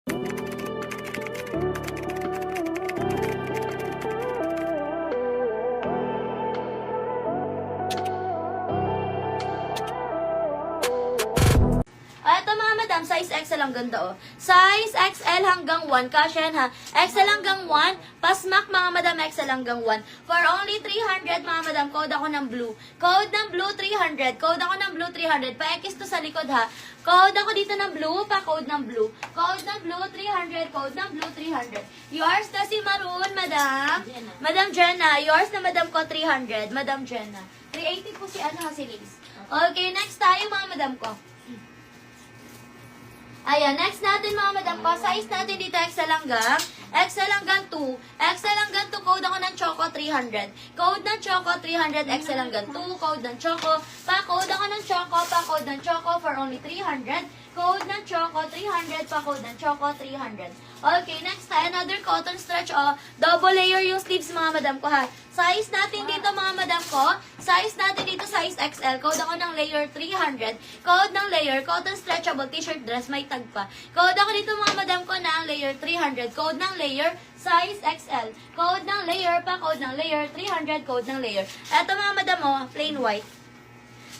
Ito mga madam, size XL ang ganda oh. Size XL hanggang 1. Kasya yan ha. XL hanggang 1. Pasmak mga madam, XL hanggang 1. For only 300 mga madam, code ako ng blue. Code ng blue 300. Code ako ng blue 300. Pa-X to sa likod ha. Code ako dito ng blue, pa-code ng blue. Code ng blue 300. Code ng blue 300. Yours na si Maroon, madam. Madam Jenna. Yours na madam ko 300. Madam Jenna. 380 po si ano ha, si Liz. Okay, next tayo mga madam ko. Ayan, next natin mga madam ko, size natin dito XL hanggang 2. XL hanggang 2, code ako ng Choco 300. Code ng Choco 300, XL hanggang 2, code ng Choco. Pa-code ako ng Choco, pa-code ng Choco for only 300. Code ng Choco 300, pa-code ng Choco 300. Okay, next tayo, another cotton stretch, oh. Double layer yung sleeves mga madam ko ha. Size natin dito mga madam ko, size natin dito size XL. Code ako ng layer 300. Code ng layer, cotton stretchable t-shirt dress, may tag pa. Code ako dito mga madam ko ng layer 300. Code ng layer, size XL. Code ng layer, pa code ng layer 300, code ng layer. Eto mga madam mo, plain white.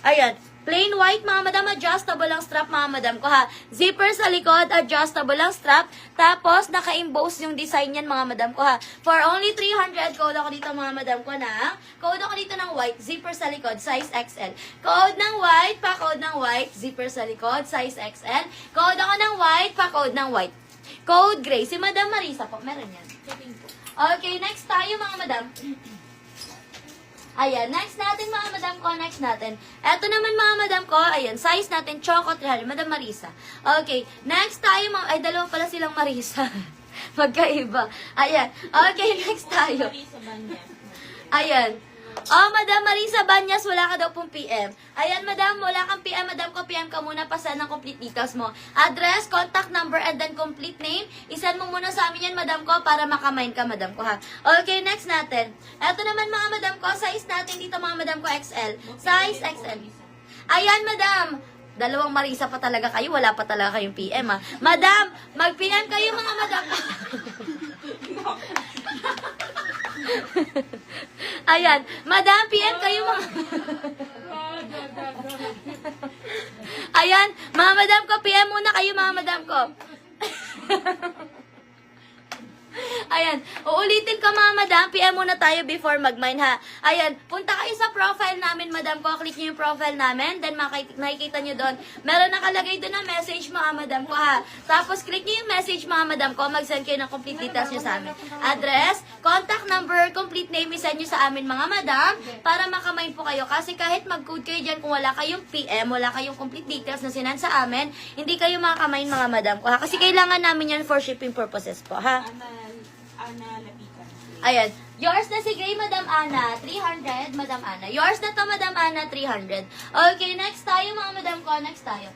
Ayan. Plain white, mga madam, adjustable ang strap, mga madam ko ha. Zipper sa likod, adjustable ang strap. Tapos, naka-emboss yung design yan, mga madam ko ha. For only 300, code ako dito, mga madam ko na. Code ako dito ng white, zipper sa likod, size XL. Code ng white, pa-code ng white, zipper sa likod, size XL. Code ako ng white, pa-code ng white. Code gray. Si Madam Marisa po, meron yan. Okay, next tayo, mga madam. Ayan, next natin mga madam ko, next natin. Eto naman mga madam ko, ayan, size natin, Choco 300, Madam Marisa. Okay, next tayo, ay dalawa pala silang Marisa. Magkaiba. Ayan, okay, next tayo. Ayan. Oh, Madam Marisa Banyas, wala ka daw pong PM. Ayan, madam, wala kang PM. Madam ko, PM ka muna, pasan ng complete details mo. Address, contact number, and then complete name. Isend mo muna sa amin yan, madam ko, para makamain ka, madam ko, ha. Okay, next natin. Ito naman, mga madam ko, size natin dito, mga madam ko, XL. Size XL. Ayan, madam. Dalawang Marisa pa talaga kayo, wala pa talaga kayong PM, ha. Madam, mag-PM kayo, mga madam. Ayan, madam, PM kayo mga... Ayan, mga madam ko, PM muna kayo, mga madam ko. Ayan, uulitin ko mga madam, PM muna tayo before mag-mine ha. Ayan, punta kayo sa profile namin, madam ko, click nyo yung profile namin, then makikita nyo doon. Meron nakalagay doon na message mga madam ko ha. Tapos click nyo yung message mga madam ko, mag-send kayo ng complete details nyo sa amin. Address, contact number, complete name, isend nyo sa amin mga madam, para makamine po kayo. Kasi kahit mag-code kayo dyan, kung wala kayong PM, wala kayong complete details na sinend sa amin, hindi kayo makamine mga madam ko ha. Kasi kailangan namin yan for shipping purposes po ha. Ana Lapitan. Ayan. Yours na si Gray, Madam Ana. 300, Madam Ana. Yours na to, Madam Ana. 300. Okay, next tayo, mga madam ko. Next tayo.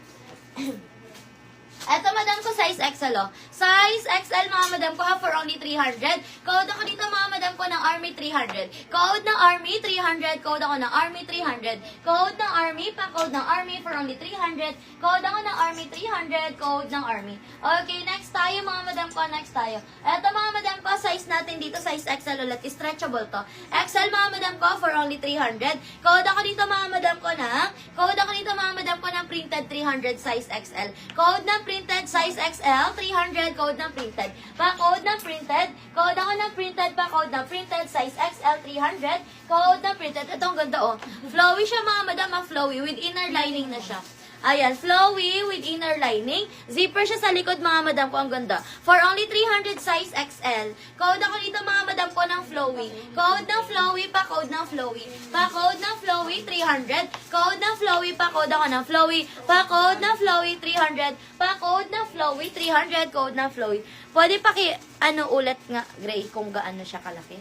Eto, madam ko, size XL, oh. Size XL, mga madam ko, ha, for only 300. Code ako dito, mga madam ko, ng Army 300. Code ng Army 300. Code ako ng Army 300. Code ng Army, pa-code ng Army for only 300. Code ako ng Army 300. Code ng Army. Okay, next tayo, mga madam ko, next tayo. Eto, mga madam ko, size natin dito, size XL ulit. Stretchable to. XL, mga madam ko, for only 300. Code ako dito, mga madam ko, ng printed 300 size XL. Code ng printed size XL, 300, code ng printed. Pa-code ng printed, code ako ng printed, pa-code ng printed, size XL, 300, code ng printed. Ito ang ganda, oh. Flowy siya, mga madam, flowy, with inner lining na siya. Ayan, flowy with inner lining. Zipper siya sa likod, mga madam ko. Ang ganda. For only 300 size XL. Code ako dito, mga madam ko, ng flowy. Code ng flowy, pa-code ng flowy. Pa-code ng flowy, 300. Code ng flowy, pa-code ako ng flowy. Pa-code ng flowy, 300. Pa-code ng flowy, 300. Code ng flowy. Pwede ulit nga, Gray, kung gaano siya kalaki.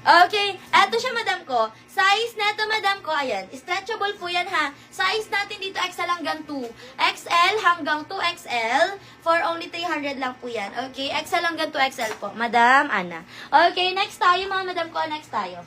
Okay, eto siya, madam ko. Size neto, madam ko, ayan. Stretchable po yan, ha. Size natin dito, XL hanggang 2. XL hanggang 2XL. For only 300 lang po yan. Okay, XL hanggang 2XL po. Madam Ana. Okay, next tayo, mga madam ko. Next tayo.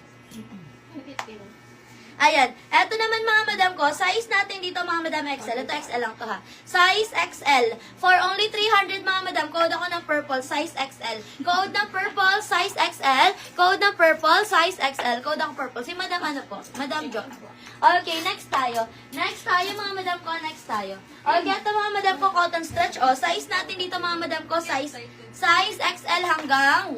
Ayan. Eto naman mga madam ko, size natin dito mga madam XL. Ito XL lang to ha. Size XL. For only 300 mga madam, code ako ng purple, size XL. Code ng purple, size XL. Code ng purple, size XL. Code ng purple. Si madam ano po? Madam Jo. Okay, next tayo. Next tayo mga madam ko, next tayo. Okay, ito mga madam ko, cotton stretch. O, size natin dito mga madam ko, size XL hanggang 1.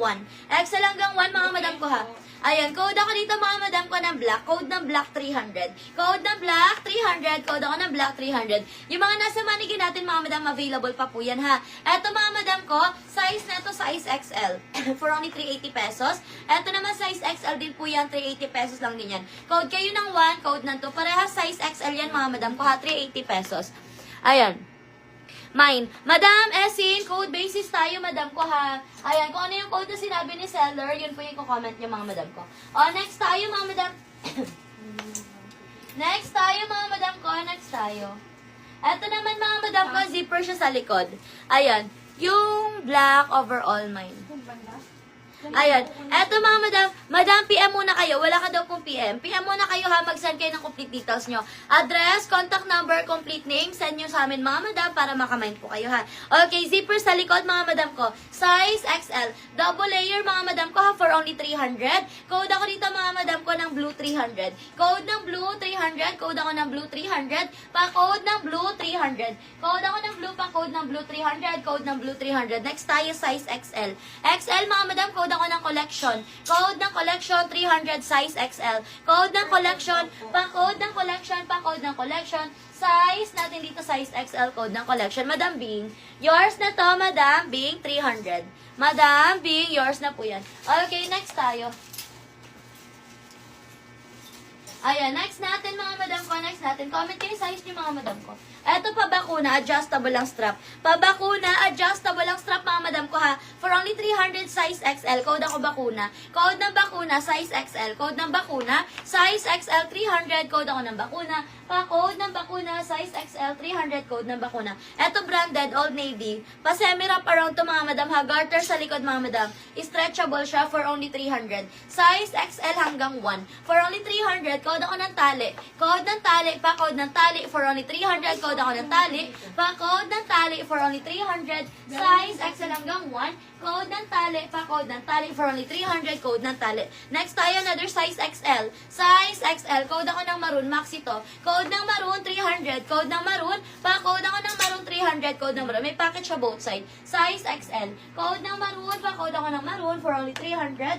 XL hanggang 1 mga madam ko ha. Ayan, code ako dito mga madam ko ng black. Code ng black 300. Code ng black 300. Code ako ng black 300. Yung mga nasa manigin natin mga madam, available pa po yan ha. Eto mga madam ko, size na to size XL. For only 380 pesos. Eto naman size XL din po yan. 380 pesos lang din yan. Code kayo ng 1, code ng 2. Parehas size XL yan mga madam ko ha. 380 pesos. Ayan. Mine. Madam Esin, code basis tayo, madam ko ha. Ayan, kung ano yung code na sinabi ni seller, yun po yung comment niya mga madam ko. O, next tayo mga madam. Next tayo mga madam ko, next tayo. Eto naman mga madam ko, zipper siya sa likod. Ayan, yung black overall mine. Ayan. Eto mga madam, madam, PM muna kayo. Wala ka daw pong PM. PM muna kayo ha, mag-send kayo ng complete details nyo. Address, contact number, complete name, send nyo sa amin mga madam para makamind po kayo ha. Okay, zipper sa likod mga madam ko. Size XL. Double layer mga madam ko ha for only 300. Code ako dito mga madam ko ng blue 300. Code ng blue 300. Code ako ng blue 300. Pa-code ng blue 300. Code ako ng blue, pa-code ng blue 300. Code ng blue 300. Next tayo, size XL. XL mga madam, code ako ng collection. Code ng collection 300 size XL. Code ng collection, pa-code ng collection, pa-code ng collection. Size natin dito size XL, code ng collection. Madam Bing, yours na to, Madam Bing 300. Madam Bing, yours na po yan. Okay, next tayo. Ayan, next natin mga madam ko, next natin. Comment kayo size niyo mga madam ko. Eto pa bakuna, adjustable lang strap. Pabakuna, adjustable lang strap mga madam ko ha. For only 300 size XL, code ako bakuna. Code ng bakuna, size XL. Code ng bakuna, size XL 300, code ako ng bakuna. Pa-code ng bakuna, size XL 300, code ng bakuna. Eto branded, Old Navy. Pa-semi-wrap around to mga madam ha. Garter sa likod mga madam. Stretchable siya for only 300. Size XL hanggang 1. For only 300, code ako ng tali. Code ng tali, pa-code ng tali for only 300, code ako ng tali. Pa-code ng tali for only 300. Size XL hanggang 1. Code ng tali, pa-code ng tali for only 300, code ng tali. Next tayo, another size XL. Size XL, code ako ng maroon, maxi to. Code ng maroon, 300. Code ng maroon, pa-code ako ng maroon, 300. Code ng maroon, may package siya both side. Size XL. Code ng maroon, pa-code ako ng maroon for only 300.